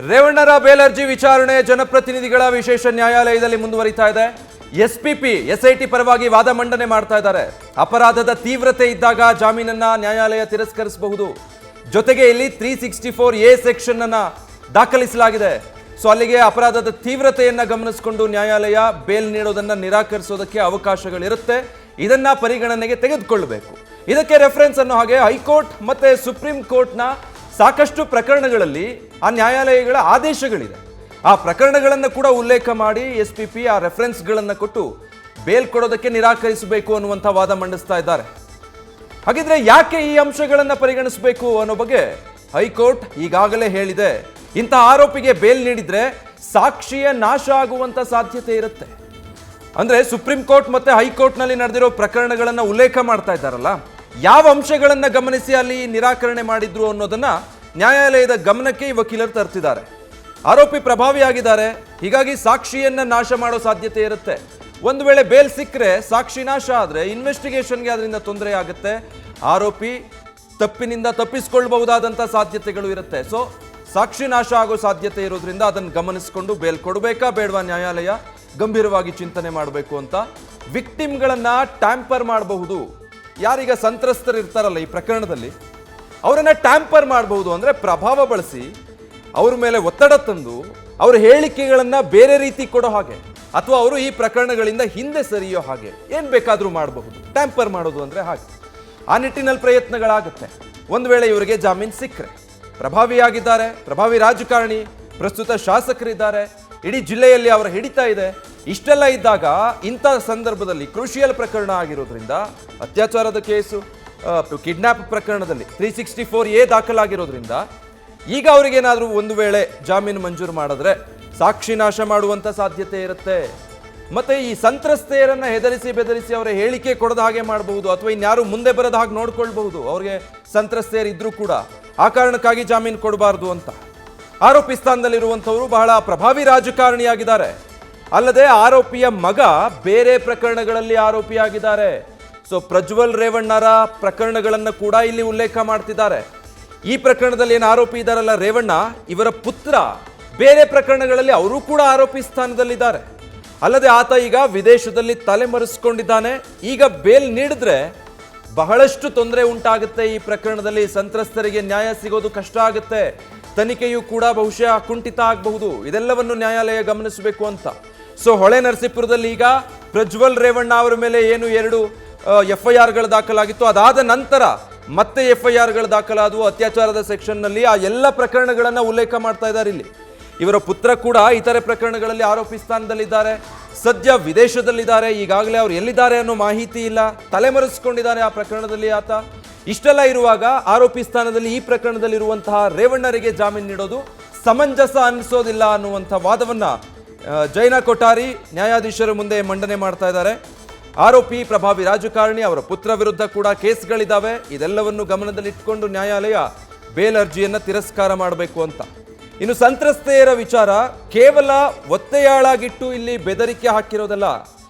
ರೇವಣ್ಣರ ಬೇಲರ್ಜಿ ವಿಚಾರಣೆ ಜನಪ್ರತಿನಿಧಿಗಳ ವಿಶೇಷ ನ್ಯಾಯಾಲಯದಲ್ಲಿ ಮುಂದುವರಿತಾ ಇದೆ. ಎಸ್ಪಿಪಿ ಎಸ್ಐಟಿ ಪರವಾಗಿ ವಾದ ಮಂಡನೆ ಮಾಡ್ತಾ ಇದ್ದಾರೆ. ಅಪರಾಧದ ತೀವ್ರತೆ ಇದ್ದಾಗ ಜಾಮೀನನ್ನ ನ್ಯಾಯಾಲಯ ತಿರಸ್ಕರಿಸಬಹುದು. ಜೊತೆಗೆ ಇಲ್ಲಿ 364A ಸೆಕ್ಷನ್ ಅನ್ನ ದಾಖಲಿಸಲಾಗಿದೆ. ಸೊ ಅಲ್ಲಿಗೆ ಅಪರಾಧದ ತೀವ್ರತೆಯನ್ನ ಗಮನಿಸಿಕೊಂಡು ನ್ಯಾಯಾಲಯ ಬೇಲ್ ನೀಡೋದನ್ನ ನಿರಾಕರಿಸೋದಕ್ಕೆ ಅವಕಾಶಗಳಿರುತ್ತೆ. ಇದನ್ನ ಪರಿಗಣನೆಗೆ ತೆಗೆದುಕೊಳ್ಳಬೇಕು. ಇದಕ್ಕೆ ರೆಫರೆನ್ಸ್ ಅನ್ನೋ ಹಾಗೆ ಹೈಕೋರ್ಟ್ ಮತ್ತೆ ಸುಪ್ರೀಂ ಕೋರ್ಟ್ನ ಸಾಕಷ್ಟು ಪ್ರಕರಣಗಳಲ್ಲಿ ಆ ನ್ಯಾಯಾಲಯಗಳ ಆದೇಶಗಳಿದೆ. ಆ ಪ್ರಕರಣಗಳನ್ನು ಕೂಡ ಉಲ್ಲೇಖ ಮಾಡಿ ಎಸ್ಪಿಪಿ ಆ ರೆಫರೆನ್ಸ್ಗಳನ್ನು ಕೊಟ್ಟು ಬೇಲ್ ಕೊಡೋದಕ್ಕೆ ನಿರಾಕರಿಸಬೇಕು ಅನ್ನುವಂಥ ವಾದ ಮಂಡಿಸ್ತಾ ಇದ್ದಾರೆ. ಹಾಗಿದ್ರೆ ಯಾಕೆ ಈ ಅಂಶಗಳನ್ನು ಪರಿಗಣಿಸಬೇಕು ಅನ್ನೋ ಬಗ್ಗೆ ಹೈಕೋರ್ಟ್ ಈಗಾಗಲೇ ಹೇಳಿದೆ. ಇಂತಹ ಆರೋಪಿಗೆ ಬೇಲ್ ನೀಡಿದ್ರೆ ಸಾಕ್ಷಿಯ ನಾಶ ಆಗುವಂತ ಸಾಧ್ಯತೆ ಇರುತ್ತೆ. ಅಂದ್ರೆ ಸುಪ್ರೀಂ ಕೋರ್ಟ್ ಮತ್ತೆ ಹೈಕೋರ್ಟ್ನಲ್ಲಿ ನಡೆದಿರೋ ಪ್ರಕರಣಗಳನ್ನು ಉಲ್ಲೇಖ ಮಾಡ್ತಾ ಇದ್ದಾರಲ್ಲ, ಯಾವ ಅಂಶಗಳನ್ನು ಗಮನಿಸಿ ಅಲ್ಲಿ ನಿರಾಕರಣೆ ಮಾಡಿದ್ರು ಅನ್ನೋದನ್ನ ನ್ಯಾಯಾಲಯದ ಗಮನಕ್ಕೆ ಈ ವಕೀಲರು ತರ್ತಿದ್ದಾರೆ. ಆರೋಪಿ ಪ್ರಭಾವಿಯಾಗಿದ್ದಾರೆ, ಹೀಗಾಗಿ ಸಾಕ್ಷಿಯನ್ನ ನಾಶ ಮಾಡೋ ಸಾಧ್ಯತೆ ಇರುತ್ತೆ. ಒಂದು ವೇಳೆ ಬೇಲ್ ಸಿಕ್ಕರೆ ಸಾಕ್ಷಿ ನಾಶ ಆದರೆ ಇನ್ವೆಸ್ಟಿಗೇಷನ್ಗೆ ಅದರಿಂದ ತೊಂದರೆ ಆಗುತ್ತೆ. ಆರೋಪಿ ತಪ್ಪಿನಿಂದ ತಪ್ಪಿಸಿಕೊಳ್ಳಬಹುದಾದಂಥ ಸಾಧ್ಯತೆಗಳು ಇರುತ್ತೆ. ಸೊ ಸಾಕ್ಷಿ ನಾಶ ಆಗೋ ಸಾಧ್ಯತೆ ಇರೋದ್ರಿಂದ ಅದನ್ನು ಗಮನಿಸಿಕೊಂಡು ಬೇಲ್ ಕೊಡಬೇಕಾ ಬೇಡವಾ ನ್ಯಾಯಾಲಯ ಗಂಭೀರವಾಗಿ ಚಿಂತನೆ ಮಾಡಬೇಕು ಅಂತ. ವಿಕ್ಟಿಮ್ಗಳನ್ನ ಟ್ಯಾಂಪರ್ ಮಾಡಬಹುದು. ಯಾರೀಗ ಸಂತ್ರಸ್ತರು ಇರ್ತಾರಲ್ಲ ಈ ಪ್ರಕರಣದಲ್ಲಿ, ಅವರನ್ನ ಟ್ಯಾಂಪರ್ ಮಾಡಬಹುದು. ಅಂದರೆ ಪ್ರಭಾವ ಬಳಸಿ ಅವ್ರ ಮೇಲೆ ಒತ್ತಡ ತಂದು ಅವ್ರ ಹೇಳಿಕೆಗಳನ್ನ ಬೇರೆ ರೀತಿ ಕೊಡೋ ಹಾಗೆ, ಅಥವಾ ಅವರು ಈ ಪ್ರಕರಣಗಳಿಂದ ಹಿಂದೆ ಸರಿಯೋ ಹಾಗೆ ಏನ್ ಬೇಕಾದ್ರೂ ಮಾಡಬಹುದು. ಟ್ಯಾಂಪರ್ ಮಾಡೋದು ಅಂದ್ರೆ ಹಾಗೆ. ಆ ನಿಟ್ಟಿನಲ್ಲಿ ಪ್ರಯತ್ನಗಳಾಗುತ್ತೆ. ಒಂದು ವೇಳೆ ಇವರಿಗೆ ಜಾಮೀನು ಸಿಕ್ಕರೆ, ಪ್ರಭಾವಿಯಾಗಿದ್ದಾರೆ, ಪ್ರಭಾವಿ ರಾಜಕಾರಣಿ, ಪ್ರಸ್ತುತ ಶಾಸಕರಿದ್ದಾರೆ, ಇಡೀ ಜಿಲ್ಲೆಯಲ್ಲಿ ಅವರ ಹಿಡಿತಾ ಇದೆ. ಇಷ್ಟೆಲ್ಲ ಇದ್ದಾಗ ಇಂಥ ಸಂದರ್ಭದಲ್ಲಿ ಕ್ರೂಷಿಯಲ್ ಪ್ರಕರಣ ಆಗಿರೋದ್ರಿಂದ, ಅತ್ಯಾಚಾರದ ಕೇಸು, ಕಿಡ್ನಾಪ್ ಪ್ರಕರಣದಲ್ಲಿ 364A ದಾಖಲಾಗಿರೋದ್ರಿಂದ ಈಗ ಅವರಿಗೇನಾದರೂ ಒಂದು ವೇಳೆ ಜಾಮೀನು ಮಂಜೂರು ಮಾಡಿದ್ರೆ ಸಾಕ್ಷಿ ನಾಶ ಮಾಡುವಂಥ ಸಾಧ್ಯತೆ ಇರುತ್ತೆ. ಮತ್ತೆ ಈ ಸಂತ್ರಸ್ತೆಯರನ್ನ ಹೆದರಿಸಿ ಬೆದರಿಸಿ ಅವರ ಹೇಳಿಕೆ ಕೊಡದ ಹಾಗೆ ಮಾಡಬಹುದು, ಅಥವಾ ಇನ್ಯಾರು ಮುಂದೆ ಬರದ ಹಾಗೆ ನೋಡ್ಕೊಳ್ಬಹುದು. ಅವ್ರಿಗೆ ಸಂತ್ರಸ್ತೆಯರಿದ್ರೂ ಕೂಡ ಆ ಕಾರಣಕ್ಕಾಗಿ ಜಾಮೀನು ಕೊಡಬಾರ್ದು ಅಂತ. ಆರೋಪಿ ಸ್ಥಾನದಲ್ಲಿರುವಂಥವರು ಬಹಳ ಪ್ರಭಾವಿ ರಾಜಕಾರಣಿಯಾಗಿದ್ದಾರೆ. ಅಲ್ಲದೆ ಆರೋಪಿಯ ಮಗ ಬೇರೆ ಪ್ರಕರಣಗಳಲ್ಲಿ ಆರೋಪಿಯಾಗಿದ್ದಾರೆ. ಸೊ ಪ್ರಜ್ವಲ್ ರೇವಣ್ಣರ ಪ್ರಕರಣಗಳನ್ನು ಕೂಡ ಇಲ್ಲಿ ಉಲ್ಲೇಖ ಮಾಡ್ತಿದ್ದಾರೆ. ಈ ಪ್ರಕರಣದಲ್ಲಿ ಏನು ಆರೋಪಿ ಇದ್ದಾರಲ್ಲ ರೇವಣ್ಣ, ಇವರ ಪುತ್ರ ಬೇರೆ ಪ್ರಕರಣಗಳಲ್ಲಿ ಅವರು ಕೂಡ ಆರೋಪಿ ಸ್ಥಾನದಲ್ಲಿದ್ದಾರೆ. ಅಲ್ಲದೆ ಆತ ಈಗ ವಿದೇಶದಲ್ಲಿ ತಲೆಮರೆಸಿಕೊಂಡಿದ್ದಾನೆ. ಈಗ ಬೇಲ್ ನೀಡಿದ್ರೆ ಬಹಳಷ್ಟು ತೊಂದರೆ ಉಂಟಾಗುತ್ತೆ. ಈ ಪ್ರಕರಣದಲ್ಲಿ ಸಂತ್ರಸ್ತರಿಗೆ ನ್ಯಾಯ ಸಿಗೋದು ಕಷ್ಟ ಆಗುತ್ತೆ. ತನಿಖೆಯೂ ಕೂಡ ಬಹುಶಃ ಕುಂಠಿತ ಆಗಬಹುದು. ಇದೆಲ್ಲವನ್ನು ನ್ಯಾಯಾಲಯ ಗಮನಿಸಬೇಕು ಅಂತ. ಸೊ ಹೊಳೆ ನರಸೀಪುರದಲ್ಲಿ ಈಗ ಪ್ರಜ್ವಲ್ ರೇವಣ್ಣ ಅವರ ಮೇಲೆ ಏನು 2 FIRಗಳು ದಾಖಲಾಗಿತ್ತು, ಅದಾದ ನಂತರ ಮತ್ತೆ FIRಗಳು ದಾಖಲಾದವು ಅತ್ಯಾಚಾರದ ಸೆಕ್ಷನ್ನಲ್ಲಿ. ಆ ಎಲ್ಲ ಪ್ರಕರಣಗಳನ್ನು ಉಲ್ಲೇಖ ಮಾಡ್ತಾ ಇದ್ದಾರೆ ಇಲ್ಲಿ. ಇವರ ಪುತ್ರ ಕೂಡ ಇತರೆ ಪ್ರಕರಣಗಳಲ್ಲಿ ಆರೋಪಿ ಸ್ಥಾನದಲ್ಲಿದ್ದಾರೆ. ಸದ್ಯ ವಿದೇಶದಲ್ಲಿದ್ದಾರೆ. ಈಗಾಗಲೇ ಅವ್ರು ಎಲ್ಲಿದ್ದಾರೆ ಅನ್ನೋ ಮಾಹಿತಿ ಇಲ್ಲ. ತಲೆಮರೆಸಿಕೊಂಡಿದ್ದಾನೆ ಆ ಪ್ರಕರಣದಲ್ಲಿ ಆತ. ಇಷ್ಟೆಲ್ಲ ಇರುವಾಗ ಆರೋಪಿ ಸ್ಥಾನದಲ್ಲಿ ಈ ಪ್ರಕರಣದಲ್ಲಿರುವಂತಹ ರೇವಣ್ಣರಿಗೆ ಜಾಮೀನು ನೀಡೋದು ಸಮಂಜಸ ಅನಿಸೋದಿಲ್ಲ ಅನ್ನುವಂಥ ವಾದವನ್ನ ಜೈನಾ ಕೊಠಾರಿ ನ್ಯಾಯಾಧೀಶರ ಮುಂದೆ ಮಂಡನೆ ಮಾಡ್ತಾ ಇದ್ದಾರೆ. ಆರೋಪಿ ಪ್ರಭಾವಿ ರಾಜಕಾರಣಿ, ಅವರ ಪುತ್ರ ವಿರುದ್ಧ ಕೂಡ ಕೇಸ್ಗಳಿದ್ದಾವೆ. ಇದೆಲ್ಲವನ್ನು ಗಮನದಲ್ಲಿಟ್ಟುಕೊಂಡು ನ್ಯಾಯಾಲಯ ಬೇಲ್ ಅರ್ಜಿಯನ್ನು ತಿರಸ್ಕಾರ ಮಾಡಬೇಕು ಅಂತ. ಇನ್ನು ಸಂತ್ರಸ್ತೆಯರ ವಿಚಾರ ಕೇವಲ ಒತ್ತೆಯಾಳಾಗಿಟ್ಟು ಇಲ್ಲಿ ಬೆದರಿಕೆ ಹಾಕಿರೋದಲ್ಲ.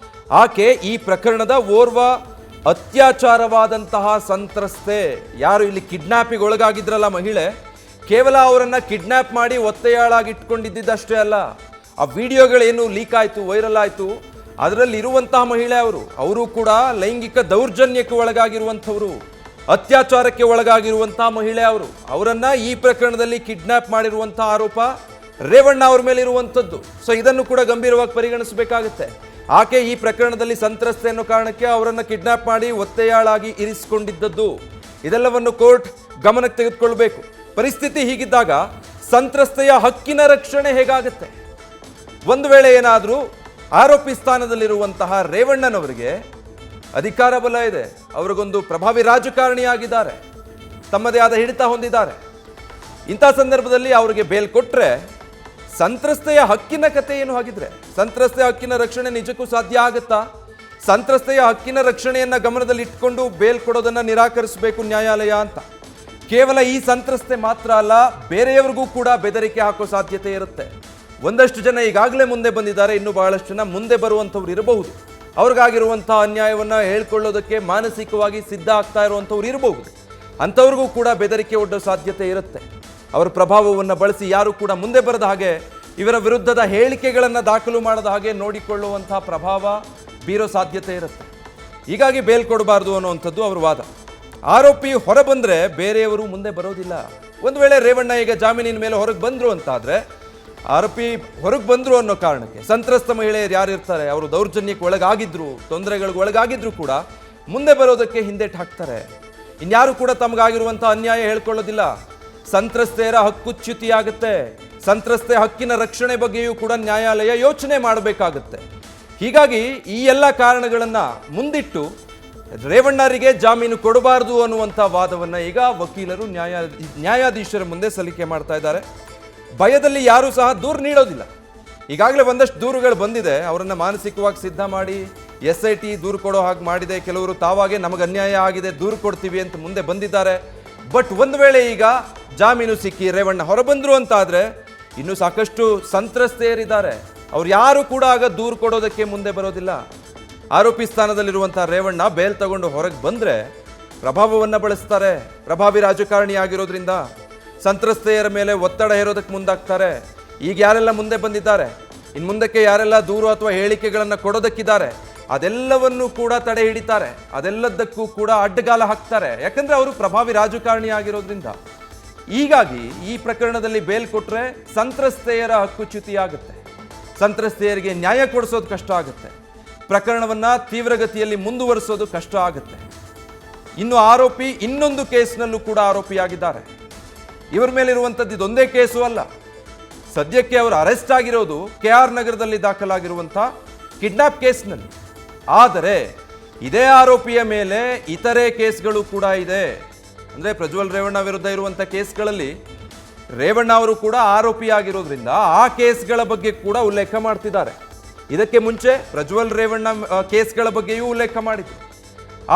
ಆಕೆ ಈ ಪ್ರಕರಣದ ಓರ್ವ ಅತ್ಯಾಚಾರವಾದಂತಹ ಸಂತ್ರಸ್ತೆ. ಯಾರು ಇಲ್ಲಿ ಕಿಡ್ನಾಪಿಗೆ ಒಳಗಾಗಿದ್ರಲ್ಲ ಮಹಿಳೆ, ಕೇವಲ ಅವರನ್ನ ಕಿಡ್ನಾಪ್ ಮಾಡಿ ಒತ್ತೆಯಾಳಾಗಿಟ್ಕೊಂಡಿದ್ದಷ್ಟೇ ಅಲ್ಲ, ಆ ವಿಡಿಯೋಗಳೇನು ಲೀಕ್ ಆಯಿತು, ವೈರಲ್ ಆಯಿತು, ಅದರಲ್ಲಿ ಇರುವಂತಹ ಮಹಿಳೆ ಅವರು ಕೂಡ ಲೈಂಗಿಕ ದೌರ್ಜನ್ಯಕ್ಕೆ ಒಳಗಾಗಿರುವಂಥವರು, ಅತ್ಯಾಚಾರಕ್ಕೆ ಒಳಗಾಗಿರುವಂತಹ ಮಹಿಳೆ ಅವರನ್ನ ಈ ಪ್ರಕರಣದಲ್ಲಿ ಕಿಡ್ನಾಪ್ ಮಾಡಿರುವಂತಹ ಆರೋಪ ರೇವಣ್ಣ ಅವ್ರ ಮೇಲೆ ಇರುವಂಥದ್ದು. ಸೊ ಇದನ್ನು ಕೂಡ ಗಂಭೀರವಾಗಿ ಪರಿಗಣಿಸಬೇಕಾಗುತ್ತೆ. ಆಕೆ ಈ ಪ್ರಕರಣದಲ್ಲಿ ಸಂತ್ರಸ್ತೆ ಅನ್ನೋ ಕಾರಣಕ್ಕೆ ಅವರನ್ನ ಕಿಡ್ನಾಪ್ ಮಾಡಿ ಒತ್ತೆಯಾಳಾಗಿ ಇರಿಸಿಕೊಂಡಿದ್ದದ್ದು. ಇದೆಲ್ಲವನ್ನು ಕೋರ್ಟ್ ಗಮನಕ್ಕೆ ತೆಗೆದುಕೊಳ್ಬೇಕು. ಪರಿಸ್ಥಿತಿ ಹೀಗಿದ್ದಾಗ ಸಂತ್ರಸ್ತೆಯ ಹಕ್ಕಿನ ರಕ್ಷಣೆ ಹೇಗಾಗುತ್ತೆ? ಒಂದು ವೇಳೆ ಏನಾದರೂ ಆರೋಪಿ ಸ್ಥಾನದಲ್ಲಿರುವಂತಹ ರೇವಣ್ಣನವರಿಗೆ ಅಧಿಕಾರ ಬಲ ಇದೆ, ಅವರಿಗೊಂದು ಪ್ರಭಾವಿ ರಾಜಕಾರಣಿಯಾಗಿದ್ದಾರೆ, ತಮ್ಮದೇ ಆದ ಹಿಡಿತ ಹೊಂದಿದ್ದಾರೆ. ಇಂಥ ಸಂದರ್ಭದಲ್ಲಿ ಅವರಿಗೆ ಬೇಲ್ ಕೊಟ್ಟರೆ ಸಂತ್ರಸ್ತೆಯ ಹಕ್ಕಿನ ಕಥೆ ಏನು? ಹಾಗಿದ್ರೆ ಸಂತ್ರಸ್ತೆಯ ಹಕ್ಕಿನ ರಕ್ಷಣೆ ನಿಜಕ್ಕೂ ಸಾಧ್ಯ ಆಗುತ್ತಾ? ಸಂತ್ರಸ್ತೆಯ ಹಕ್ಕಿನ ರಕ್ಷಣೆಯನ್ನ ಗಮನದಲ್ಲಿ ಇಟ್ಕೊಂಡು ಬೇಲ್ ಕೊಡೋದನ್ನ ನಿರಾಕರಿಸಬೇಕು ನ್ಯಾಯಾಲಯ ಅಂತ. ಕೇವಲ ಈ ಸಂತ್ರಸ್ತೆ ಮಾತ್ರ ಅಲ್ಲ, ಬೇರೆಯವರಿಗೂ ಕೂಡ ಬೆದರಿಕೆ ಹಾಕೋ ಸಾಧ್ಯತೆ ಇರುತ್ತೆ. ಒಂದಷ್ಟು ಜನ ಈಗಾಗಲೇ ಮುಂದೆ ಬಂದಿದ್ದಾರೆ, ಇನ್ನು ಬಹಳಷ್ಟು ಜನ ಮುಂದೆ ಬರುವಂಥವ್ರು ಇರಬಹುದು. ಅವ್ರಿಗಾಗಿರುವಂತಹ ಅನ್ಯಾಯವನ್ನು ಹೇಳ್ಕೊಳ್ಳೋದಕ್ಕೆ ಮಾನಸಿಕವಾಗಿ ಸಿದ್ಧ ಆಗ್ತಾ ಇರುವಂಥವ್ರು ಇರಬಹುದು. ಅಂಥವ್ರಿಗೂ ಕೂಡ ಬೆದರಿಕೆ ಒಡ್ಡೋ ಸಾಧ್ಯತೆ ಇರುತ್ತೆ. ಅವರ ಪ್ರಭಾವವನ್ನು ಬಳಸಿ ಯಾರು ಕೂಡ ಮುಂದೆ ಬರದ ಹಾಗೆ, ಇವರ ವಿರುದ್ಧದ ಹೇಳಿಕೆಗಳನ್ನು ದಾಖಲು ಮಾಡದ ಹಾಗೆ ನೋಡಿಕೊಳ್ಳುವಂತಹ ಪ್ರಭಾವ ಬೀರೋ ಸಾಧ್ಯತೆ ಇರುತ್ತೆ. ಹೀಗಾಗಿ ಬೇಲ್ ಕೊಡಬಾರ್ದು ಅನ್ನುವಂಥದ್ದು ಅವರ ವಾದ. ಆರೋಪಿ ಹೊರ ಬಂದರೆ ಬೇರೆಯವರು ಮುಂದೆ ಬರೋದಿಲ್ಲ. ಒಂದು ವೇಳೆ ರೇವಣ್ಣ ಈಗ ಜಾಮೀನಿನ ಮೇಲೆ ಹೊರಗೆ ಬಂದರು ಅಂತಾದರೆ, ಆರೋಪಿ ಹೊರಗೆ ಬಂದರು ಅನ್ನೋ ಕಾರಣಕ್ಕೆ ಸಂತ್ರಸ್ತ ಮಹಿಳೆಯರು ಯಾರು ಇರ್ತಾರೆ, ಅವರು ದೌರ್ಜನ್ಯಕ್ಕೆ ಒಳಗಾಗಿದ್ರು, ತೊಂದರೆಗಳಿಗೆ ಒಳಗಾಗಿದ್ರು ಕೂಡ ಮುಂದೆ ಬರೋದಕ್ಕೆ ಹಿಂದೇಟು ಹಾಕ್ತಾರೆ. ಇನ್ಯಾರು ಕೂಡ ತಮಗಾಗಿರುವಂಥ ಅನ್ಯಾಯ ಹೇಳ್ಕೊಳ್ಳೋದಿಲ್ಲ. ಸಂತ್ರಸ್ತೆಯರ ಹಕ್ಕುಚ್ಯುತಿಯಾಗುತ್ತೆ. ಸಂತ್ರಸ್ತೆ ಹಕ್ಕಿನ ರಕ್ಷಣೆ ಬಗ್ಗೆಯೂ ಕೂಡ ನ್ಯಾಯಾಲಯ ಯೋಚನೆ ಮಾಡಬೇಕಾಗುತ್ತೆ. ಹೀಗಾಗಿ ಈ ಎಲ್ಲ ಕಾರಣಗಳನ್ನು ಮುಂದಿಟ್ಟು ರೇವಣ್ಣರಿಗೆ ಜಾಮೀನು ಕೊಡಬಾರದು ಅನ್ನುವಂಥ ವಾದವನ್ನು ಈಗ ವಕೀಲರು ನ್ಯಾಯಾಧೀಶರ ಮುಂದೆ ಸಲ್ಲಿಕೆ ಮಾಡ್ತಾ ಇದ್ದಾರೆ. ಭಯದಲ್ಲಿ ಯಾರೂ ಸಹ ದೂರು ನೀಡೋದಿಲ್ಲ. ಈಗಾಗಲೇ ಒಂದಷ್ಟು ದೂರುಗಳು ಬಂದಿದೆ. ಅವರನ್ನು ಮಾನಸಿಕವಾಗಿ ಸಿದ್ಧ ಮಾಡಿ SIT ದೂರು ಕೊಡೋ ಹಾಗೆ ಮಾಡಿದೆ. ಕೆಲವರು ತಾವಾಗೆ ನಮಗೆ ಅನ್ಯಾಯ ಆಗಿದೆ, ದೂರು ಕೊಡ್ತೀವಿ ಅಂತ ಮುಂದೆ ಬಂದಿದ್ದಾರೆ. ಬಟ್ ಒಂದು ವೇಳೆ ಈಗ ಜಾಮೀನು ಸಿಕ್ಕಿ ರೇವಣ್ಣ ಹೊರಬಂದರು ಅಂತಾದರೆ ಇನ್ನೂ ಸಾಕಷ್ಟು ಸಂತ್ರಸ್ತೆಯರಿದ್ದಾರೆ. ಅವ್ರು ಯಾರು ಕೂಡ ಆಗ ದೂರು ಕೊಡೋದಕ್ಕೆ ಮುಂದೆ ಬರೋದಿಲ್ಲ. ಆರೋಪಿ ಸ್ಥಾನದಲ್ಲಿರುವಂಥ ರೇವಣ್ಣ ಬೇಲ್ ತಗೊಂಡು ಹೊರಗೆ ಬಂದರೆ ಪ್ರಭಾವವನ್ನು ಬಳಸ್ತಾರೆ. ಪ್ರಭಾವಿ ರಾಜಕಾರಣಿ ಆಗಿರೋದ್ರಿಂದ ಸಂತ್ರಸ್ತೆಯರ ಮೇಲೆ ಒತ್ತಡ ಹೇರೋದಕ್ಕೆ ಮುಂದಾಗ್ತಾರೆ. ಈಗ ಯಾರೆಲ್ಲ ಮುಂದೆ ಬಂದಿದ್ದಾರೆ, ಇನ್ನು ಮುಂದಕ್ಕೆ ಯಾರೆಲ್ಲ ದೂರು ಅಥವಾ ಹೇಳಿಕೆಗಳನ್ನು ಕೊಡೋದಕ್ಕಿದ್ದಾರೆ, ಅದೆಲ್ಲವನ್ನೂ ಕೂಡ ತಡೆ ಹಿಡಿತಾರೆ. ಅದೆಲ್ಲದಕ್ಕೂ ಕೂಡ ಅಡ್ಡಗಾಲ ಹಾಕ್ತಾರೆ. ಯಾಕಂದರೆ ಅವರು ಪ್ರಭಾವಿ ರಾಜಕಾರಣಿ ಆಗಿರೋದ್ರಿಂದ. ಹೀಗಾಗಿ ಈ ಪ್ರಕರಣದಲ್ಲಿ ಬೇಲ್ ಕೊಟ್ಟರೆ ಸಂತ್ರಸ್ತೆಯರ ಹಕ್ಕುಚ್ಯುತಿ ಆಗುತ್ತೆ. ಸಂತ್ರಸ್ತೆಯರಿಗೆ ನ್ಯಾಯ ಕೊಡಿಸೋದು ಕಷ್ಟ ಆಗುತ್ತೆ. ಪ್ರಕರಣವನ್ನು ತೀವ್ರಗತಿಯಲ್ಲಿ ಮುಂದುವರಿಸೋದು ಕಷ್ಟ ಆಗುತ್ತೆ. ಇನ್ನು ಆರೋಪಿ ಇನ್ನೊಂದು ಕೇಸ್ನಲ್ಲೂ ಕೂಡ ಆರೋಪಿಯಾಗಿದ್ದಾರೆ. ಇವರ ಮೇಲಿರುವಂಥದ್ದು ಇದೊಂದೇ ಕೇಸು ಅಲ್ಲ. ಸದ್ಯಕ್ಕೆ ಅವರು ಅರೆಸ್ಟ್ ಆಗಿರೋದು KR ನಗರದಲ್ಲಿ ದಾಖಲಾಗಿರುವಂಥ ಕಿಡ್ನಾಪ್ ಕೇಸ್ನಲ್ಲಿ. ಆದರೆ ಇದೇ ಆರೋಪಿಯ ಮೇಲೆ ಇತರೆ ಕೇಸ್ಗಳು ಕೂಡ ಇದೆ. ಅಂದರೆ ಪ್ರಜ್ವಲ್ ರೇವಣ್ಣ ವಿರುದ್ಧ ಇರುವಂಥ ಕೇಸ್ಗಳಲ್ಲಿ ರೇವಣ್ಣ ಅವರು ಕೂಡ ಆರೋಪಿಯಾಗಿರೋದ್ರಿಂದ ಆ ಕೇಸ್ಗಳ ಬಗ್ಗೆ ಕೂಡ ಉಲ್ಲೇಖ ಮಾಡ್ತಿದ್ದಾರೆ. ಇದಕ್ಕೆ ಮುಂಚೆ ಪ್ರಜ್ವಲ್ ರೇವಣ್ಣ ಕೇಸ್ಗಳ ಬಗ್ಗೆಯೂ ಉಲ್ಲೇಖ ಮಾಡಿದ್ರು.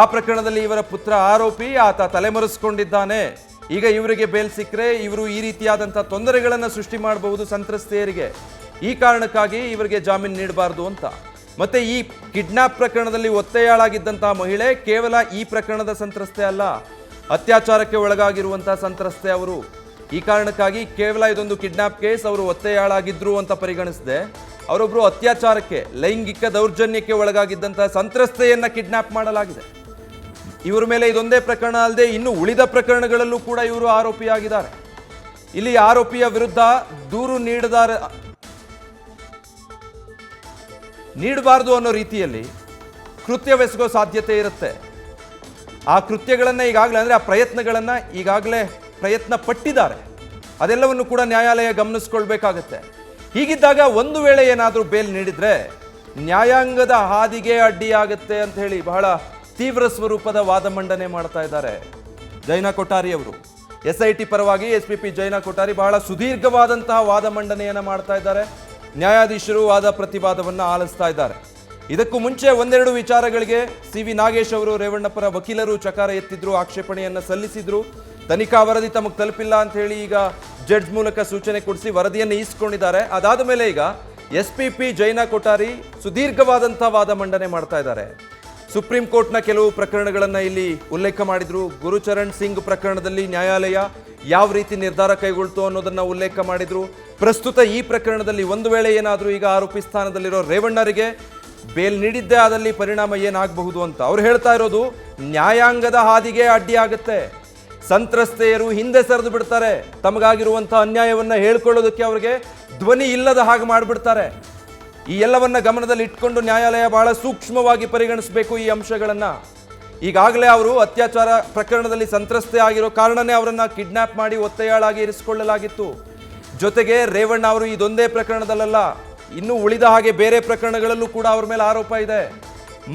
ಆ ಪ್ರಕರಣದಲ್ಲಿ ಇವರ ಪುತ್ರ ಆರೋಪಿ, ಆತ ತಲೆಮರೆಸ್ಕೊಂಡಿದ್ದಾನೆ. ಈಗ ಇವರಿಗೆ ಬೇಲ್ ಸಿಕ್ಕರೆ ಇವರು ಈ ರೀತಿಯಾದಂಥ ತೊಂದರೆಗಳನ್ನು ಸೃಷ್ಟಿ ಮಾಡಬಹುದು ಸಂತ್ರಸ್ತೆಯರಿಗೆ. ಈ ಕಾರಣಕ್ಕಾಗಿ ಇವರಿಗೆ ಜಾಮೀನು ನೀಡಬಾರ್ದು ಅಂತ. ಮತ್ತೆ ಈ ಕಿಡ್ನಾಪ್ ಪ್ರಕರಣದಲ್ಲಿ ಒತ್ತೆಯಾಳಾಗಿದ್ದಂತಹ ಮಹಿಳೆ ಕೇವಲ ಈ ಪ್ರಕರಣದ ಸಂತ್ರಸ್ತೆ ಅಲ್ಲ, ಅತ್ಯಾಚಾರಕ್ಕೆ ಒಳಗಾಗಿರುವಂತಹ ಸಂತ್ರಸ್ತೆ ಅವರು. ಈ ಕಾರಣಕ್ಕಾಗಿ ಕೇವಲ ಇದೊಂದು ಕಿಡ್ನಾಪ್ ಕೇಸ್, ಅವರು ಒತ್ತೆಯಾಳಾಗಿದ್ರು ಅಂತ ಪರಿಗಣಿಸದೆ ಅವರೊಬ್ಬರು ಅತ್ಯಾಚಾರಕ್ಕೆ, ಲೈಂಗಿಕ ದೌರ್ಜನ್ಯಕ್ಕೆ ಒಳಗಾಗಿದ್ದಂತಹ ಸಂತ್ರಸ್ತೆಯನ್ನ ಕಿಡ್ನಾಪ್ ಮಾಡಲಾಗಿದೆ. ಇವರ ಮೇಲೆ ಇದೊಂದೇ ಪ್ರಕರಣ ಅಲ್ಲದೆ ಇನ್ನು ಉಳಿದ ಪ್ರಕರಣಗಳಲ್ಲೂ ಕೂಡ ಇವರು ಆರೋಪಿಯಾಗಿದ್ದಾರೆ. ಇಲ್ಲಿ ಆರೋಪಿಯ ವಿರುದ್ಧ ದೂರು ನೀಡಬಾರದು ಅನ್ನೋ ರೀತಿಯಲ್ಲಿ ಕೃತ್ಯವೆಸಗೋ ಸಾಧ್ಯತೆ ಇರುತ್ತೆ. ಆ ಕೃತ್ಯಗಳನ್ನು ಈಗಾಗಲೇ, ಅಂದರೆ ಆ ಪ್ರಯತ್ನಗಳನ್ನು ಈಗಾಗಲೇ ಪ್ರಯತ್ನ ಪಟ್ಟಿದ್ದಾರೆ. ಅದೆಲ್ಲವನ್ನು ಕೂಡ ನ್ಯಾಯಾಲಯ ಗಮನಿಸ್ಕೊಳ್ಬೇಕಾಗತ್ತೆ. ಹೀಗಿದ್ದಾಗ ಒಂದು ವೇಳೆ ಏನಾದರೂ ಬೇಲ್ ನೀಡಿದರೆ ನ್ಯಾಯಾಂಗದ ಹಾದಿಗೆ ಅಡ್ಡಿಯಾಗುತ್ತೆ ಅಂತ ಹೇಳಿ ಬಹಳ ತೀವ್ರ ಸ್ವರೂಪದ ವಾದ ಮಂಡನೆ ಮಾಡ್ತಾ ಇದ್ದಾರೆ ಜೈನಾ ಕೊಠಾರಿ ಅವರು. SIT ಪರವಾಗಿ SPP ಜೈನಾ ಕೊಠಾರಿ ಬಹಳ ಸುದೀರ್ಘವಾದಂತಹ ವಾದ ಮಂಡನೆಯನ್ನು ಮಾಡ್ತಾ ಇದ್ದಾರೆ. ನ್ಯಾಯಾಧೀಶರು ವಾದ ಪ್ರತಿವಾದವನ್ನು ಆಲಿಸ್ತಾ ಇದ್ದಾರೆ. ಇದಕ್ಕೂ ಮುಂಚೆ ಒಂದೆರಡು ವಿಚಾರಗಳಿಗೆ CV ನಾಗೇಶ್ ಅವರು, ರೇವಣ್ಣ ಪರ ವಕೀಲರು ಚಕಾರ ಎತ್ತಿದ್ರು, ಆಕ್ಷೇಪಣೆಯನ್ನು ಸಲ್ಲಿಸಿದ್ರು. ತನಿಖಾ ವರದಿ ತಮಗೆ ತಲುಪಿಲ್ಲ ಅಂತ ಹೇಳಿ ಈಗ ಜಡ್ಜ್ ಮೂಲಕ ಸೂಚನೆ ಕೊಡಿಸಿ ವರದಿಯನ್ನು ಈಸ್ಕೊಂಡಿದ್ದಾರೆ. ಅದಾದ ಮೇಲೆ ಈಗ SPP ಜೈನಾ ಕೊಠಾರಿ ಸುದೀರ್ಘವಾದಂಥ ವಾದ ಮಂಡನೆ ಮಾಡ್ತಾ ಇದ್ದಾರೆ. ಸುಪ್ರೀಂ ಕೋರ್ಟ್ನ ಕೆಲವು ಪ್ರಕರಣಗಳನ್ನು ಇಲ್ಲಿ ಉಲ್ಲೇಖ ಮಾಡಿದ್ರು. ಗುರುಚರಣ್ ಸಿಂಗ್ ಪ್ರಕರಣದಲ್ಲಿ ನ್ಯಾಯಾಲಯ ಯಾವ ರೀತಿ ನಿರ್ಧಾರ ಕೈಗೊಳ್ತು ಅನ್ನೋದನ್ನ ಉಲ್ಲೇಖ ಮಾಡಿದ್ರು. ಪ್ರಸ್ತುತ ಈ ಪ್ರಕರಣದಲ್ಲಿ ಒಂದು ವೇಳೆ ಏನಾದರೂ ಈಗ ಆರೋಪಿ ಸ್ಥಾನದಲ್ಲಿರೋ ರೇವಣ್ಣರಿಗೆ ಬೇಲ್ ನೀಡಿದ್ದೇ ಆದಲ್ಲಿ ಪರಿಣಾಮ ಏನಾಗಬಹುದು ಅಂತ ಅವ್ರು ಹೇಳ್ತಾ ಇರೋದು, ನ್ಯಾಯಾಂಗದ ಹಾದಿಗೆ ಅಡ್ಡಿಯಾಗುತ್ತೆ. ಸಂತ್ರಸ್ತೆಯರು ಹಿಂದೆ ಸರಿದು ಬಿಡ್ತಾರೆ. ತಮಗಾಗಿರುವಂಥ ಅನ್ಯಾಯವನ್ನು ಹೇಳ್ಕೊಳ್ಳೋದಕ್ಕೆ ಅವರಿಗೆ ಧ್ವನಿ ಇಲ್ಲದ ಹಾಗೆ ಮಾಡಿಬಿಡ್ತಾರೆ. ಈ ಎಲ್ಲವನ್ನ ಗಮನದಲ್ಲಿ ಇಟ್ಕೊಂಡು ನ್ಯಾಯಾಲಯ ಬಹಳ ಸೂಕ್ಷ್ಮವಾಗಿ ಪರಿಗಣಿಸಬೇಕು ಈ ಅಂಶಗಳನ್ನು. ಈಗಾಗಲೇ ಅವರು ಅತ್ಯಾಚಾರ ಪ್ರಕರಣದಲ್ಲಿ ಸಂತ್ರಸ್ತೆ ಆಗಿರೋ ಕಾರಣನೇ ಅವರನ್ನು ಕಿಡ್ನಾಪ್ ಮಾಡಿ ಒತ್ತೆಯಾಳಾಗಿ ಇರಿಸಿಕೊಳ್ಳಲಾಗಿತ್ತು. ಜೊತೆಗೆ ರೇವಣ್ಣ ಅವರು ಇದೊಂದೇ ಪ್ರಕರಣದಲ್ಲ, ಇನ್ನು ಉಳಿದ ಹಾಗೆ ಬೇರೆ ಪ್ರಕರಣಗಳಲ್ಲೂ ಕೂಡ ಅವರ ಮೇಲೆ ಆರೋಪ ಇದೆ.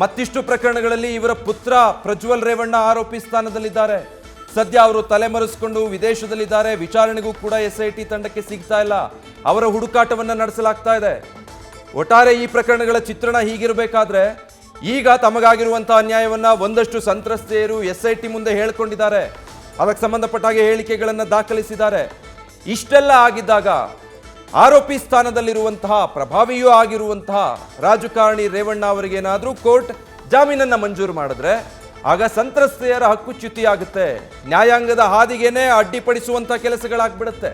ಮತ್ತಿಷ್ಟು ಪ್ರಕರಣಗಳಲ್ಲಿ ಇವರ ಪುತ್ರ ಪ್ರಜ್ವಲ್ ರೇವಣ್ಣ ಆರೋಪಿ ಸ್ಥಾನದಲ್ಲಿದ್ದಾರೆ. ಸದ್ಯ ಅವರು ತಲೆಮರೆಸಿಕೊಂಡು ವಿದೇಶದಲ್ಲಿದ್ದಾರೆ. ವಿಚಾರಣೆಗೂ ಕೂಡ SIT ತಂಡಕ್ಕೆ ಸಿಗ್ತಾ ಇಲ್ಲ. ಅವರ ಹುಡುಕಾಟವನ್ನು ನಡೆಸಲಾಗ್ತಾ ಇದೆ. ಒಟ್ಟಾರೆ ಈ ಪ್ರಕರಣಗಳ ಚಿತ್ರಣ ಹೀಗಿರಬೇಕಾದ್ರೆ ಈಗ ತಮಗಾಗಿರುವಂಥ ಅನ್ಯಾಯವನ್ನು ಒಂದಷ್ಟು ಸಂತ್ರಸ್ತೆಯರು SIT ಮುಂದೆ ಹೇಳ್ಕೊಂಡಿದ್ದಾರೆ. ಅದಕ್ಕೆ ಸಂಬಂಧಪಟ್ಟ ಹಾಗೆ ಹೇಳಿಕೆಗಳನ್ನು ದಾಖಲಿಸಿದ್ದಾರೆ. ಇಷ್ಟೆಲ್ಲ ಆಗಿದ್ದಾಗ ಆರೋಪಿ ಸ್ಥಾನದಲ್ಲಿರುವಂತಹ ಪ್ರಭಾವಿಯೂ ಆಗಿರುವಂತಹ ರಾಜಕಾರಣಿ ರೇವಣ್ಣ ಅವರಿಗೇನಾದರೂ ಕೋರ್ಟ್ ಜಾಮೀನನ್ನು ಮಂಜೂರು ಮಾಡಿದ್ರೆ ಆಗ ಸಂತ್ರಸ್ತೆಯರ ಹಕ್ಕುಚ್ಯುತಿಯಾಗುತ್ತೆ, ನ್ಯಾಯಾಂಗದ ಹಾದಿಗೇನೆ ಅಡ್ಡಿಪಡಿಸುವಂಥ ಕೆಲಸಗಳಾಗ್ಬಿಡುತ್ತೆ.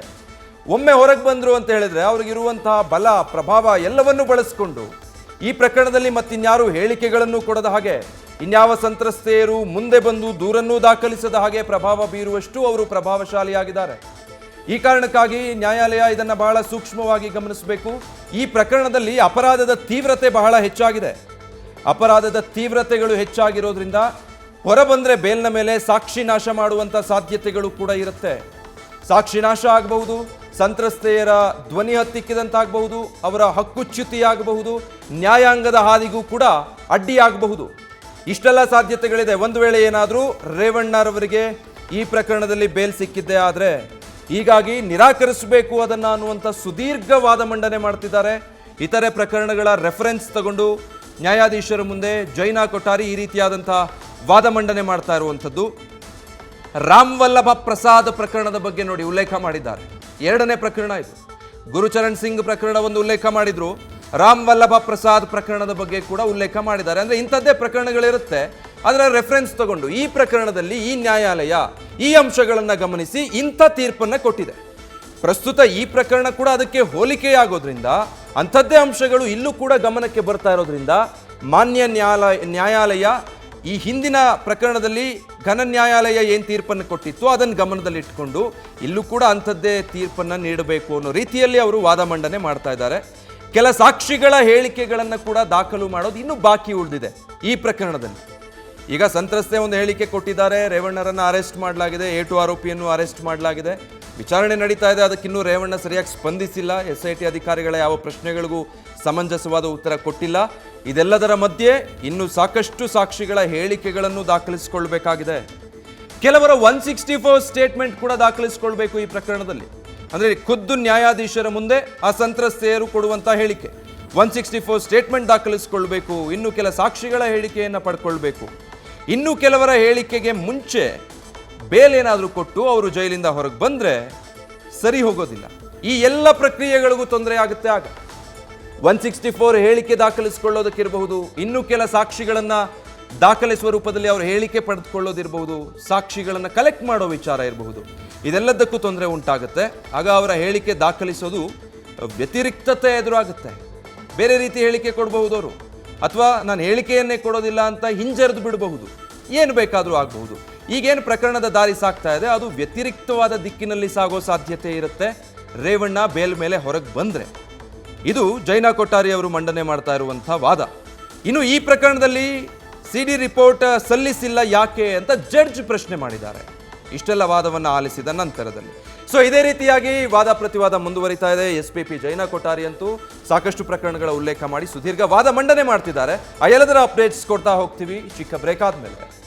ಒಮ್ಮೆ ಹೊರಗೆ ಬಂದರು ಅಂತ ಹೇಳಿದ್ರೆ ಅವ್ರಿಗಿರುವಂತಹ ಬಲ ಪ್ರಭಾವ ಎಲ್ಲವನ್ನೂ ಬಳಸ್ಕೊಂಡು ಈ ಪ್ರಕರಣದಲ್ಲಿ ಮತ್ತಿನ್ಯಾರು ಹೇಳಿಕೆಗಳನ್ನು ಕೊಡದ ಹಾಗೆ, ಇನ್ಯಾವ ಸಂತ್ರಸ್ತೆಯರು ಮುಂದೆ ಬಂದು ದೂರನ್ನೂ ದಾಖಲಿಸದ ಹಾಗೆ ಪ್ರಭಾವ ಬೀರುವಷ್ಟು ಅವರು ಪ್ರಭಾವಶಾಲಿಯಾಗಿದ್ದಾರೆ. ಈ ಕಾರಣಕ್ಕಾಗಿ ನ್ಯಾಯಾಲಯ ಇದನ್ನು ಬಹಳ ಸೂಕ್ಷ್ಮವಾಗಿ ಗಮನಿಸಬೇಕು. ಈ ಪ್ರಕರಣದಲ್ಲಿ ಅಪರಾಧದ ತೀವ್ರತೆ ಬಹಳ ಹೆಚ್ಚಾಗಿದೆ. ಅಪರಾಧದ ತೀವ್ರತೆಗಳು ಹೆಚ್ಚಾಗಿರೋದ್ರಿಂದ ಹೊರಬಂದರೆ ಬೇಲ್ನ ಮೇಲೆ ಸಾಕ್ಷಿ ನಾಶ ಮಾಡುವಂಥ ಸಾಧ್ಯತೆಗಳು ಕೂಡ ಇರುತ್ತೆ. ಸಾಕ್ಷಿ ನಾಶ ಆಗಬಹುದು, ಸಂತ್ರಸ್ತೆಯರ ಧ್ವನಿ ಹತ್ತಿಕ್ಕಿದಂತಾಗಬಹುದು, ಅವರ ಹಕ್ಕುಚ್ಯುತಿಯಾಗಬಹುದು, ನ್ಯಾಯಾಂಗದ ಹಾದಿಗೂ ಕೂಡ ಅಡ್ಡಿಯಾಗಬಹುದು. ಇಷ್ಟೆಲ್ಲ ಸಾಧ್ಯತೆಗಳಿದೆ. ಒಂದು ವೇಳೆ ಏನಾದರೂ ರೇವಣ್ಣರವರಿಗೆ ಈ ಪ್ರಕರಣದಲ್ಲಿ ಬೇಲ್ ಸಿಕ್ಕಿದ್ದೇ ಆದರೆ ಹೀಗಾಗಿ ನಿರಾಕರಿಸಬೇಕು ಅದನ್ನು ಅನ್ನುವಂಥ ಸುದೀರ್ಘವಾದ ಮಂಡನೆ ಮಾಡ್ತಿದ್ದಾರೆ. ಇತರೆ ಪ್ರಕರಣಗಳ ರೆಫರೆನ್ಸ್ ತಗೊಂಡು ನ್ಯಾಯಾಧೀಶರ ಮುಂದೆ ಜೈನಾ ಕೊಠಾರಿ ಈ ರೀತಿಯಾದಂಥ ವಾದ ಮಂಡನೆ ಮಾಡ್ತಾ ಇರುವಂಥದ್ದು. ರಾಮ್ ವಲ್ಲಭ ಪ್ರಸಾದ್ ಪ್ರಕರಣದ ಬಗ್ಗೆ ನೋಡಿ ಉಲ್ಲೇಖ ಮಾಡಿದ್ದಾರೆ. ಎರಡನೇ ಪ್ರಕರಣ ಇದು. ಗುರುಚರಣ್ ಸಿಂಗ್ ಪ್ರಕರಣ ಒಂದು ಉಲ್ಲೇಖ ಮಾಡಿದ್ರು, ರಾಮ್ ವಲ್ಲಭ ಪ್ರಸಾದ್ ಪ್ರಕರಣದ ಬಗ್ಗೆ ಕೂಡ ಉಲ್ಲೇಖ ಮಾಡಿದ್ದಾರೆ. ಅಂದರೆ ಇಂಥದ್ದೇ ಪ್ರಕರಣಗಳಿರುತ್ತೆ, ಅದರ ರೆಫರೆನ್ಸ್ ತಗೊಂಡು ಈ ಪ್ರಕರಣದಲ್ಲಿ ಈ ನ್ಯಾಯಾಲಯ ಈ ಅಂಶಗಳನ್ನು ಗಮನಿಸಿ ಇಂಥ ತೀರ್ಪನ್ನು ಕೊಟ್ಟಿದೆ. ಪ್ರಸ್ತುತ ಈ ಪ್ರಕರಣ ಕೂಡ ಅದಕ್ಕೆ ಹೋಲಿಕೆಯಾಗೋದ್ರಿಂದ ಅಂಥದ್ದೇ ಅಂಶಗಳು ಇಲ್ಲೂ ಕೂಡ ಗಮನಕ್ಕೆ ಬರ್ತಾ ಇರೋದ್ರಿಂದ ಮಾನ್ಯ ನ್ಯಾಯಾಲಯ ಈ ಹಿಂದಿನ ಪ್ರಕರಣದಲ್ಲಿ ಘನ ನ್ಯಾಯಾಲಯ ಏನು ತೀರ್ಪನ್ನು ಕೊಟ್ಟಿತ್ತು ಅದನ್ನು ಗಮನದಲ್ಲಿಟ್ಕೊಂಡು ಇಲ್ಲೂ ಕೂಡ ಅಂಥದ್ದೇ ತೀರ್ಪನ್ನು ನೀಡಬೇಕು ಅನ್ನೋ ರೀತಿಯಲ್ಲಿ ಅವರು ವಾದ ಮಂಡನೆ ಮಾಡ್ತಾ ಇದ್ದಾರೆ. ಕೆಲ ಸಾಕ್ಷಿಗಳ ಹೇಳಿಕೆಗಳನ್ನು ಕೂಡ ದಾಖಲು ಮಾಡೋದು ಇನ್ನೂ ಬಾಕಿ ಉಳಿದಿದೆ ಈ ಪ್ರಕರಣದಲ್ಲಿ. ಈಗ ಸಂತ್ರಸ್ತೆ ಒಂದು ಹೇಳಿಕೆ ಕೊಟ್ಟಿದ್ದಾರೆ, ರೇವಣ್ಣರನ್ನು ಅರೆಸ್ಟ್ ಮಾಡಲಾಗಿದೆ, 2 ಆರೋಪಿಯನ್ನು ಅರೆಸ್ಟ್ ಮಾಡಲಾಗಿದೆ, ವಿಚಾರಣೆ ನಡೀತಾ ಇದೆ. ಅದಕ್ಕಿನ್ನೂ ರೇವಣ್ಣ ಸರಿಯಾಗಿ ಸ್ಪಂದಿಸಿಲ್ಲ. SIT ಅಧಿಕಾರಿಗಳ ಯಾವ ಪ್ರಶ್ನೆಗಳಿಗೂ ಸಮಂಜಸವಾದ ಉತ್ತರ ಕೊಟ್ಟಿಲ್ಲ. ಇದೆಲ್ಲದರ ಮಧ್ಯೆ ಇನ್ನೂ ಸಾಕಷ್ಟು ಸಾಕ್ಷಿಗಳ ಹೇಳಿಕೆಗಳನ್ನು ದಾಖಲಿಸಿಕೊಳ್ಬೇಕಾಗಿದೆ. ಕೆಲವರ 164 ಸ್ಟೇಟ್ಮೆಂಟ್ ಕೂಡ ದಾಖಲಿಸಿಕೊಳ್ಬೇಕು ಈ ಪ್ರಕರಣದಲ್ಲಿ. ಅಂದರೆ ಖುದ್ದು ನ್ಯಾಯಾಧೀಶರ ಮುಂದೆ ಆ ಸಂತ್ರಸ್ತೆಯರು ಕೊಡುವಂಥ ಹೇಳಿಕೆ 164 ಸ್ಟೇಟ್ಮೆಂಟ್ ದಾಖಲಿಸಿಕೊಳ್ಬೇಕು. ಇನ್ನು ಕೆಲ ಸಾಕ್ಷಿಗಳ ಹೇಳಿಕೆಯನ್ನು ಪಡ್ಕೊಳ್ಬೇಕು. ಇನ್ನು ಕೆಲವರ ಹೇಳಿಕೆಗೆ ಮುಂಚೆ ಬೇಲ್ ಏನಾದರೂ ಕೊಟ್ಟು ಅವರು ಜೈಲಿಂದ ಹೊರಗೆ ಬಂದರೆ ಸರಿ ಹೋಗೋದಿಲ್ಲ. ಈ ಎಲ್ಲ ಪ್ರಕ್ರಿಯೆಗಳಿಗೂ ತೊಂದರೆ ಆಗುತ್ತೆ. ಆಗ 164 ಹೇಳಿಕೆ ದಾಖಲಿಸಿಕೊಳ್ಳೋದಕ್ಕಿರಬಹುದು, ಇನ್ನು ಕೆಲ ಸಾಕ್ಷಿಗಳನ್ನು ದಾಖಲಿಸುವ ರೂಪದಲ್ಲಿ ಅವರು ಹೇಳಿಕೆ ಪಡೆದುಕೊಳ್ಳೋದಿರಬಹುದು, ಸಾಕ್ಷಿಗಳನ್ನು ಕಲೆಕ್ಟ್ ಮಾಡೋ ವಿಚಾರ ಇರಬಹುದು. ಇದೆಲ್ಲದಕ್ಕೂ ತೊಂದರೆ ಉಂಟಾಗುತ್ತೆ. ಆಗ ಅವರ ಹೇಳಿಕೆ ದಾಖಲಿಸೋದು ವ್ಯತಿರಿಕ್ತತೆ ಎದುರಾಗುತ್ತೆ. ಬೇರೆ ರೀತಿ ಹೇಳಿಕೆ ಕೊಡಬಹುದು ಅವರು, ಅಥವಾ ನಾನು ಹೇಳಿಕೆಯನ್ನೇ ಕೊಡೋದಿಲ್ಲ ಅಂತ ಹಿಂಜರಿದು ಬಿಡಬಹುದು. ಏನು ಬೇಕಾದರೂ ಆಗಬಹುದು. ಈಗೇನು ಪ್ರಕರಣದ ದಾರಿ ಸಾಗ್ತಾ ಇದೆ ಅದು ವ್ಯತಿರಿಕ್ತವಾದ ದಿಕ್ಕಿನಲ್ಲಿ ಸಾಗೋ ಸಾಧ್ಯತೆ ಇರುತ್ತೆ ರೇವಣ್ಣ ಬೇಲ್ ಮೇಲೆ ಹೊರಗೆ ಬಂದರೆ. ಇದು ಜೈನಾ ಕೊಠಾರಿ ಅವರು ಮಂಡನೆ ಮಾಡ್ತಾ ಇರುವಂಥ ವಾದ. ಇನ್ನು ಈ ಪ್ರಕರಣದಲ್ಲಿ CD ರಿಪೋರ್ಟ್ ಸಲ್ಲಿಸಿಲ್ಲ ಯಾಕೆ ಅಂತ ಜಡ್ಜ್ ಪ್ರಶ್ನೆ ಮಾಡಿದ್ದಾರೆ ಇಷ್ಟೆಲ್ಲ ವಾದವನ್ನು ಆಲಿಸಿದ ನಂತರದಲ್ಲಿ. ಸೊ ಇದೇ ರೀತಿಯಾಗಿ ವಾದ ಪ್ರತಿವಾದ ಮುಂದುವರಿತಾ ಇದೆ. SPP ಜೈನಾ ಕೊಠಾರಿ ಅಂತೂ ಸಾಕಷ್ಟು ಪ್ರಕರಣಗಳ ಉಲ್ಲೇಖ ಮಾಡಿ ಸುದೀರ್ಘ ವಾದ ಮಂಡನೆ ಮಾಡ್ತಿದ್ದಾರೆ. ಆ ಎಲ್ಲದರ ಅಪ್ಡೇಟ್ಸ್ ಕೊಡ್ತಾ ಹೋಗ್ತೀವಿ ಚಿಕ್ಕ ಬ್ರೇಕ್ ಆದಮೇಲೆ.